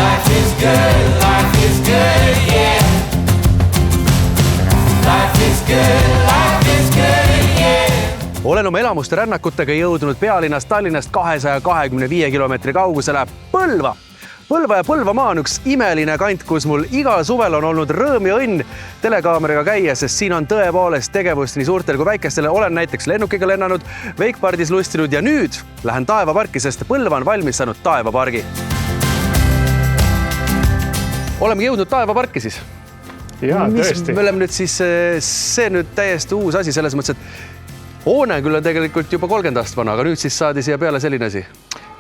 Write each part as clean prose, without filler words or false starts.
Life is good, yeah. Life is good, yeah. Olen oma elamuste rännakutega jõudnud pealinnast Tallinnast 225 kilomeetri kaugusele Põlva. Põlva ja Põlvamaa on üks imeline kant, kus mul igal suvel on olnud rõõm ja õnn telekaameraga käia, sest siin on tõepoolest tegevust nii suurtel kui väikestele. Olen näiteks lennukiga lennanud, Wakepardis lustinud ja nüüd lähen Taevaparki, sest Põlva on valmis saanud Taevapargi. Oleme jõudnud Taevaparki siis. Jaa, tõesti. Me oleme nüüd siis, see nüüd täiesti uus asi selles mõttes, et hoone küll on tegelikult juba 30 aastat vana, aga nüüd siis saadi siia peale selline asi.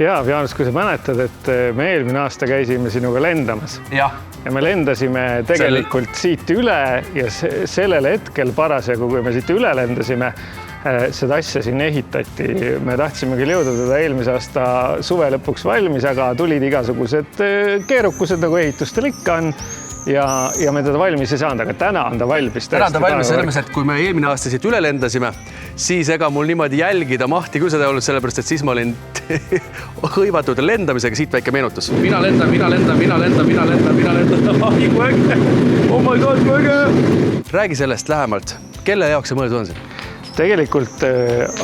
Jaa, Jaanus, kui sa mäletad, et me eelmine aasta käisime sinuga lendamas. Ja me lendasime tegelikult siit üle ja sellel hetkel parasjagu, kui me siit üle lendasime, seda asja siin ehitati. Me tahtsime küll jõuda teda eelmise aasta suve lõpuks valmis, aga tulid igasugused keerukused, nagu ehitustel ikka on. Ja me teda valmis ei saanud, aga täna on ta valmis. Täna on ta valmis selles, et kui me eelmine aasta siit üle lendasime, siis ega mul niimoodi jälgida mahti küll seda ei olnud, sellepärast, et siis ma olin hõivatud lendamisega. Siit väike meenutus. Mina lendan. Oh my God, väge! Räägi sellest lähemalt. Kelle jaoks see mõeldud on siin? Tegelikult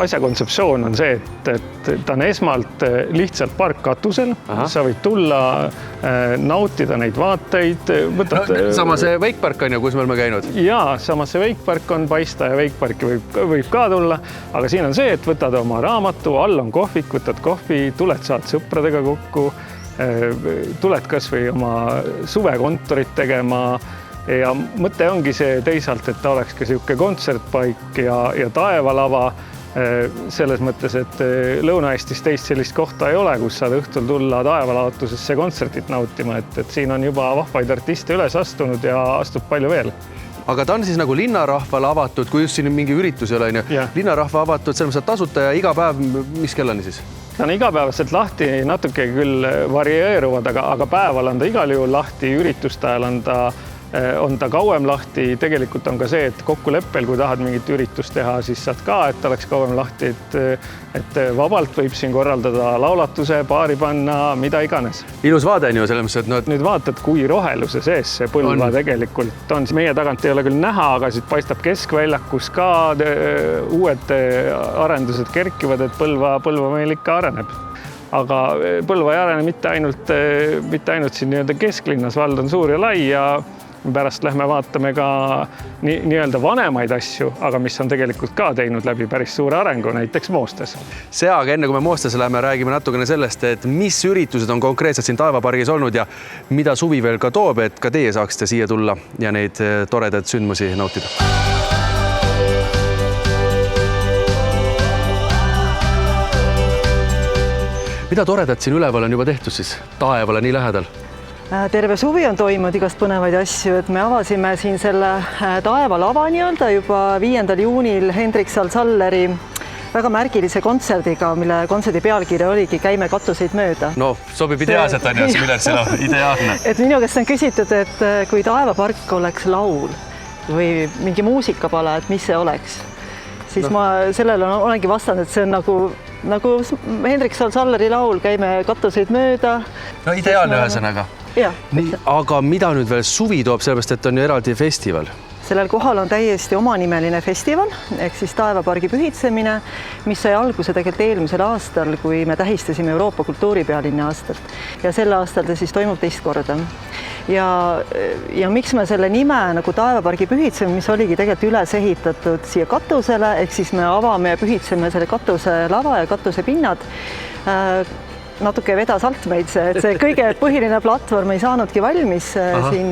asja kontseptsioon on see, et ta on esmalt lihtsalt park katusel. Sa võid tulla, nautida neid vaateid. Sama see Wakepark on ju, kus me oleme käinud? Jaa, sama see Wakepark on paista ja Wakeparki võib ka tulla. Aga siin on see, et võtad oma raamatu, all on kohvik, võtad kohvi, tuled saad sõpradega kokku, tuled kas või oma suvekontorit tegema. Ja mõte ongi see teisalt, et ta oleks ka siuke kontsertpaik ja taevalava selles mõttes, et Lõuna-Eestis teist sellist kohta ei ole, kus saad õhtul tulla taevalaotusesse kontsertit nautima, et siin on juba vahvaid artiste üles astunud ja astub palju veel. Aga ta on siis nagu linnarahvale avatud, kui just siin mingi üritus ei ole, linnarahva avatud, selles mõttes tasuta ja iga päev, mis kellani siis? Ta on igapäevaselt lahti, natuke küll varieeruvad, aga päeval on ta igal juhul lahti, ürituste ajal on ta kauem lahti. Tegelikult on ka see, et kokkuleppel, kui tahad mingit üritust teha, siis saad ka, et oleks kauem lahti, et vabalt võib siin korraldada laulatuse, baari panna, mida iganes. Ilus vaade on ju selles mõttes, et nüüd vaatad, kui roheluse sees see Põlva tegelikult on. Meie tagant ei ole küll näha, aga siit paistab keskväljakus ka uued arendused kerkivad, et Põlva meil ikka areneb. Aga Põlva ei arene mitte ainult siin nii-öelda kesklinnas, vald on suur ja lai ja pärast lähme vaatame ka nii-öelda vanemaid asju, aga mis on tegelikult ka teinud läbi päris suure arengu, näiteks Moostes. See aga enne kui me Moostesse lähme, räägime natukene sellest, et mis üritused on konkreetselt siin Taevapargis olnud ja mida suvi veel ka toob, et ka teie saaksite siia tulla ja neid toredaid sündmusi nautida. Mida toredat siin üleval on juba tehtud siis taevale nii lähedal? Terve suvi on toimunud igast põnevaid asju, et me avasime siin selle taevalava nii-öelda juba 5. juunil Hendrik Salsalleri väga märgilise kontserdiga, mille kontserdi pealkiri oligi Käime katuseid mööda. No, sobib ideaalselt on ju, milleks see on ideaalne. Et minu käest on küsitud, et kui Taevapark oleks laul või mingi muusikapala, et mis see oleks, siis ma sellele olengi vastanud, et see on nagu Hendrik Salsalleri laul Käime katuseid mööda. No ideaalne ühesõnaga. Nii, aga mida nüüd veel suvi toob, sellepärast, et on ju eraldi festival? Sellel kohal on täiesti omanimeline festival, ehk siis Taevapargi pühitsemine, mis sai alguse tegelikult eelmisel aastal, kui me tähistasime Euroopa kultuuripealinna aastat. Ja sel aastal ta siis toimub teist korda. Ja miks me selle nime nagu Taevapargi pühitseme, mis oligi tegelikult üles ehitatud siia katusele, ehk siis me avame ja pühitseme selle katuse lava ja katuse pinnad. Natuke vedas alt meid see kõige põhiline platvorm ei saanudki valmis siin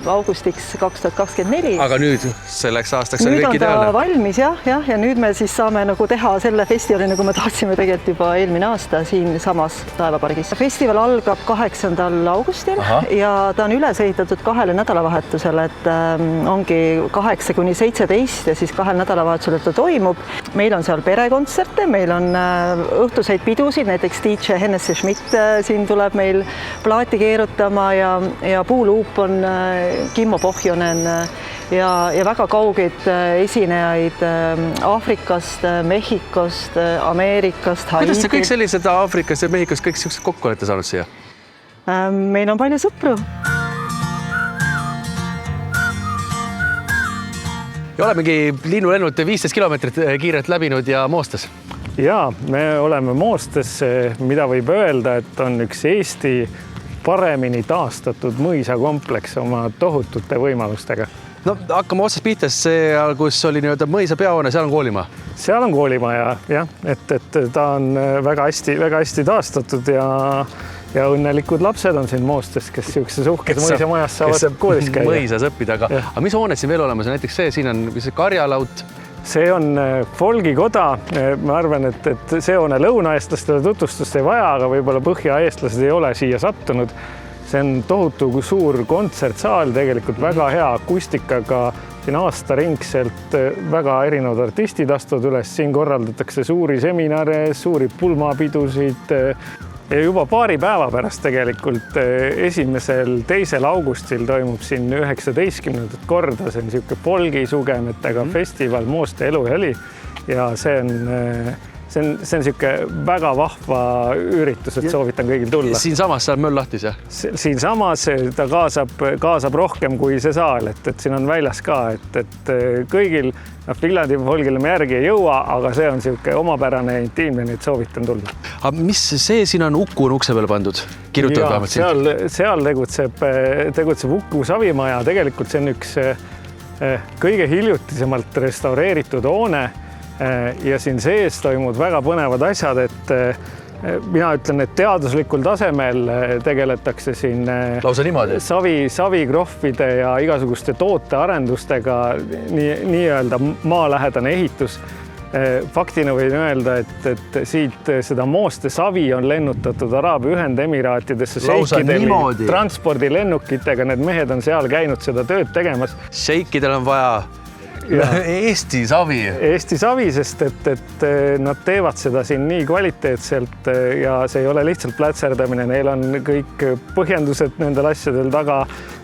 augustiks 2024. Aga nüüd selleks aastaks on kõik ideaalne. Nüüd on ta valmis ja nüüd me siis saame nagu teha selle festivali, nagu me tahtsime tegelikult juba eelmine aasta siin samas Taevapargis. Festival algab 8. augustil ja ta on üles ehitatud 2 nädalavahetusele, et ongi 8–17 ja siis 2 nädalavahetusele ta toimub. Meil on seal perekontserte, meil on õhtuseid pidusid, näiteks DJ Hennes Schmidt siin tuleb meil plaati keerutama ja Puuluup on Kimmo Pohjonen ja väga kaugeid esinejaid Aafrikast, Mehhikost, Ameerikast, Haitist. Kuidas see kõik sellised Aafrikast ja Mehhikost kõik kokku olete saanud siia? meil on palju sõpru. Ja olemegi linnulennult 15 kilomeetrit kiirelt läbinud ja Moostes. Ja me oleme Moostes, mida võib öelda, et on üks Eesti paremini taastatud mõisakompleks oma tohutute võimalustega. No hakkame otsast pihtes seal, kus oli nii-öelda mõisa peahoone, seal on koolimaa. Seal on koolimaja, jah, et ta on väga hästi taastatud ja õnnelikud lapsed on siin Moostes, kes siukses uhkes mõisamajas saavad koolis käia. Mõisas õppida, aga mis hooned siin veel olemas? Näiteks siin on karjalaut. See on folgikoda. Ma arvan, et see hoone lõunaeestlastele tutvustust ei vaja, aga võib-olla põhjaeestlased ei ole siia sattunud. See on tohutu suur kontsertsaal, tegelikult väga hea akustikaga, siin aastaringselt väga erinevad artistid astuvad üles, siin korraldatakse suuri seminare, suuri pulmapidusid ja juba paari päeva pärast tegelikult 1.–2. augustil toimub siin 19. korda, see on niisugune folgisugemetega festival Mooste elu ja heli ja see on niisugune väga vahva üritus, et soovitan kõigil tulla. Siinsamas saab möll lahtis, jah? Siinsamas ta kaasab rohkem kui see saal, et siin on väljas ka, et kõigil Viljandi folgile me järgi ei jõua, aga see on niisugune omapärane intiimne, nii et soovitan tulla. Aga mis see siin on Uku ukse peal pandud? Kirjutavad vähemalt siin? Seal tegutseb Uku savimaja. Tegelikult see on üks kõige hiljutisemalt restaureeritud hoone ja siin sees toimud väga põnevad asjad, et mina ütlen, et teaduslikul tasemel tegeletakse siin lausa niimoodi savikrohvide ja igasuguste tootearendustega, nii-öelda maalähedane ehitus. Faktina võin öelda, et siit seda Mooste savi on lennutatud Araabia Ühendemiraatidesse šeikidel transpordilennukitega. Need mehed on seal käinud seda tööd tegemas. Šeikidel on vaja Eesti savi. Eesti savi, sest et nad teevad seda siin nii kvaliteetselt ja see ei ole lihtsalt plätserdamine. Neil on kõik põhjendused nendel asjadel taga,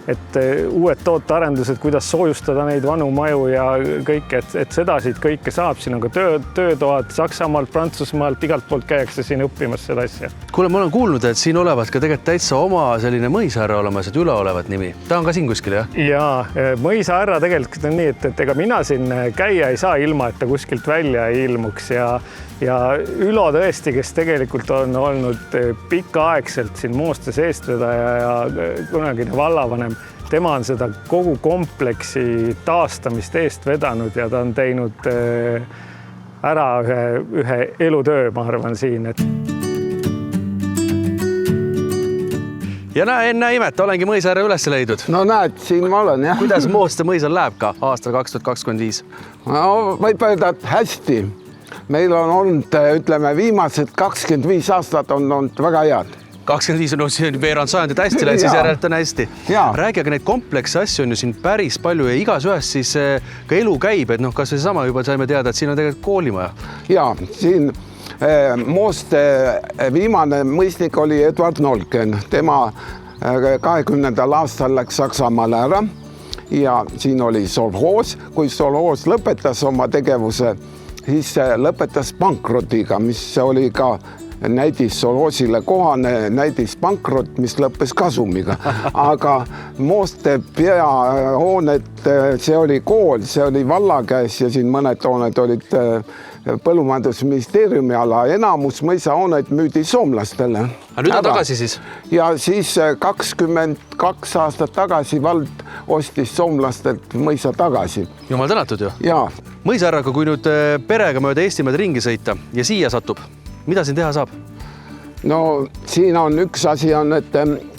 et uued tootearendused, kuidas soojustada neid vanu maju ja kõik, et seda siit kõike saab. Siin on ka töötoad Saksamaalt, Prantsusmaalt, igalt poolt käiakse siin õppimas seda asja. Kuule, ma olen kuulnud, et siin olevat ka tegelikult täitsa oma selline mõisahärra olemas, et üleolevat nimi. Ta on ka siin kuskil, jah? Jaa, mõisahärra tegelikult on nii, et ega mina siin käia ei saa ilma, et ta kuskilt välja ei ilmuks ja Ülo tõesti, kes tegelikult on olnud pikaaegselt siin Moostes eestvedaja ja kunagine vallavanem, tema on seda kogu kompleksi taastamist eest vedanud ja ta on teinud ära ühe elutöö, ma arvan siin. Ja enne imet, olengi mõisahärra üles leidnud. No näed, siin ma olen, jah. Kuidas Mooste mõisal läheb ka aastal 2025? No, võib öelda, et hästi. Meil on olnud, ütleme, viimased 25 aastat on olnud väga head. 25 on siin veerand sajandit hästi läinud, siis järelt on hästi. Räägi, aga neid komplekse asju on ju siin päris palju ja igas ühes siis ka elu käib, et kas see sama juba saime teada, et siin on tegelikult koolimaja. Ja, siin Mooste viimane mõisnik oli Edward Nolken. Tema 20. aastal läks Saksamaale ära ja siin oli solhoos. Kui solhoos lõpetas oma tegevuse, siis lõpetas pankrotiga, mis oli ka näidis solhoosile kohane näidis pankrot, mis lõppes kasumiga. Aga Mooste peahooned, see oli kool, see oli valla käes ja siin mõned hooned olid põllumajandusministeeriumi ala. Enamus mõisahooneid müüdi soomlastele. Aga nüüd on tagasi siis? Ja siis 22 aastat tagasi vald ostis soomlastelt mõisa tagasi. Jumal tänatud ju. Ja. Mõisahärraga, kui nüüd perega mööda Eestimaad ringi sõita ja siia satub, mida siin teha saab? No siin on üks asi on, et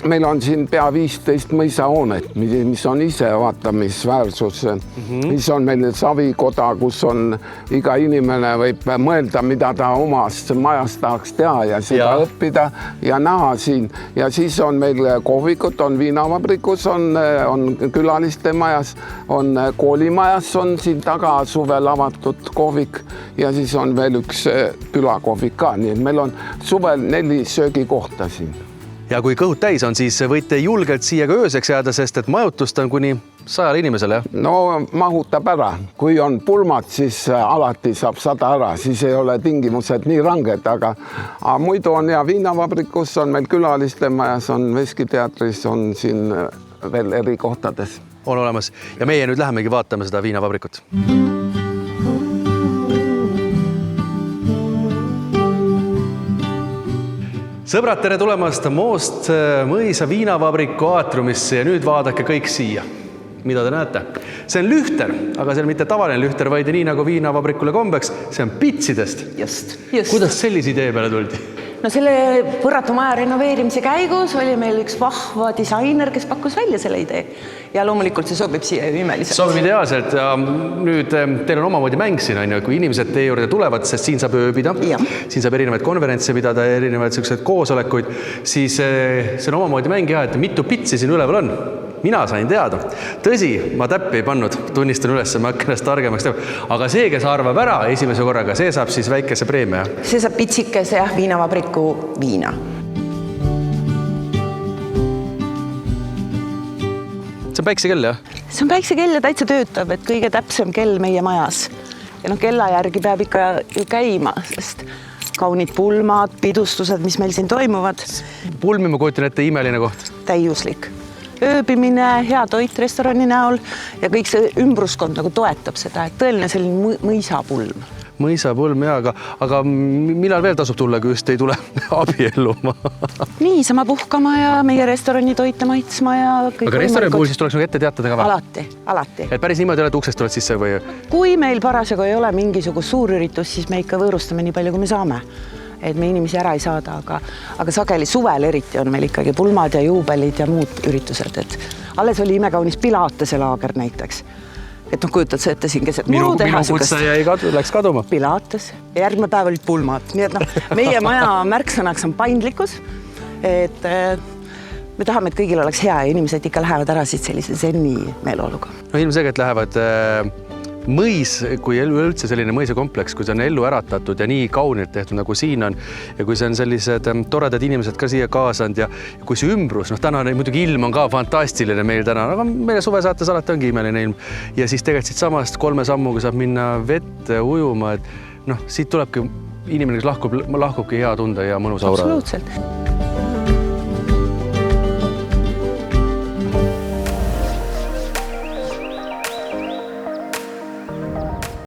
meil on siin pea 15 mõisahoonet, mis on ise vaatamisväärsus. Siis on meil savikoda, kus on iga inimene võib mõelda, mida ta omast majast tahaks teha ja seda õppida ja näha siin. Ja siis on meil kohvikud, on viinavabrikus, on külaliste majas, on koolimajas, on siin taga suvel avatud kohvik ja siis on veel üks külakohvik ka. Nii et meil on suvel 4 söögikohta siin. ja kui kõhud täis on, siis võite julgelt siia ka ööseks jääda, sest et majutust on kuni 100 inimesele. No mahutab ära, kui on pulmad, siis alati saab 100 ära, siis ei ole tingimused nii ranged, aga muidu on ja viinavabrikus on meil külaliste majas, on Veskiteatris, on siin veel eri kohtades. On olemas ja meie nüüd lähemegi vaatame seda viinavabrikut. Sõbrad, tere tulemast Moost mõisa viinavabriku aatriumisse ja nüüd vaadake kõik siia. Mida te näete? See on lühter, aga see on mitte tavaline lühter, vaid nii nagu viinavabrikule kombeks, see on pitsidest. Just. Kuidas sellise idee peale tuldi? No selle Põrratu maja renoveerimise käigus oli meil üks vahva disainer, kes pakkus välja selle idee. Ja loomulikult see sobib siia ju imeliselt. Sobib ideaalselt ja nüüd teil on omamoodi mäng siin, kui inimesed teie juurde tulevad, sest siin saab ööbida, siin saab erinevaid konverentse pidada, erinevaid koosolekuid, siis see on omamoodi mäng ja, et mitu pitsi siin üleval on. Mina sain teada. Tõsi, ma täppi ei pannud, tunnistan üles, ma hakkan ennast targemaks teha. Aga see, kes arvab ära esimese korraga, see saab siis väikese preemia. See saab pitsikese ja viinavabriku viina. See on päiksekell, jah? See on päiksekell ja täitsa töötab, et kõige täpsem kell meie majas. Ja kella järgi peab ikka ju käima, sest kaunid pulmad, pidustused, mis meil siin toimuvad. Pulmi ma kujutan ette imeline koht. Täiuslik. Ööbimine, hea toit restorani näol ja kõik see ümbruskond nagu toetab seda, et tõeline selline mõisapulm. Mõisapulm, jaa, aga millal veel tasub tulla, kui just ei tule abielluma? Niisama puhkama ja meie restorani toite maitsma ja kõik. Aga restorani puhul siis tuleks ette teatada ka või? Alati. Et päris niimoodi oled uksest tuled sisse või? Kui meil parasjagu ei ole mingisugust suurüritus, siis me ikka võõrustame nii palju, kui me saame. Et me inimesi ära ei saada, aga sageli suvel eriti on meil ikkagi pulmad ja juubelid ja muud üritused. Et alles oli imekaunis Pilatese laager näiteks. Et kujutad sa ette siin keset minu kutse läks kaduma. Pilates ja järgmine päev olid pulmad. Nii et meie maja märksõnaks on paindlikkus. Et me tahame, et kõigil oleks hea ja inimesed ikka lähevad ära siit sellise zenni meeleoluga. No ilmselgelt lähevad mõis, kui üldse selline mõisakompleks, kui see on ellu äratatud ja nii kaunilt tehtud, nagu siin on ja kui see on sellised toredad inimesed ka siia kaasanud ja kui see ümbrus, täna muidugi ilm on ka fantastiline meil täna, aga meile suvesaates alati ongi imeline ilm ja siis tegelikult siit samast 3 sammuga saab minna vette ujuma, et siit tulebki inimene, kes lahkubki hea tunda ja mõnus aura. Absoluutselt.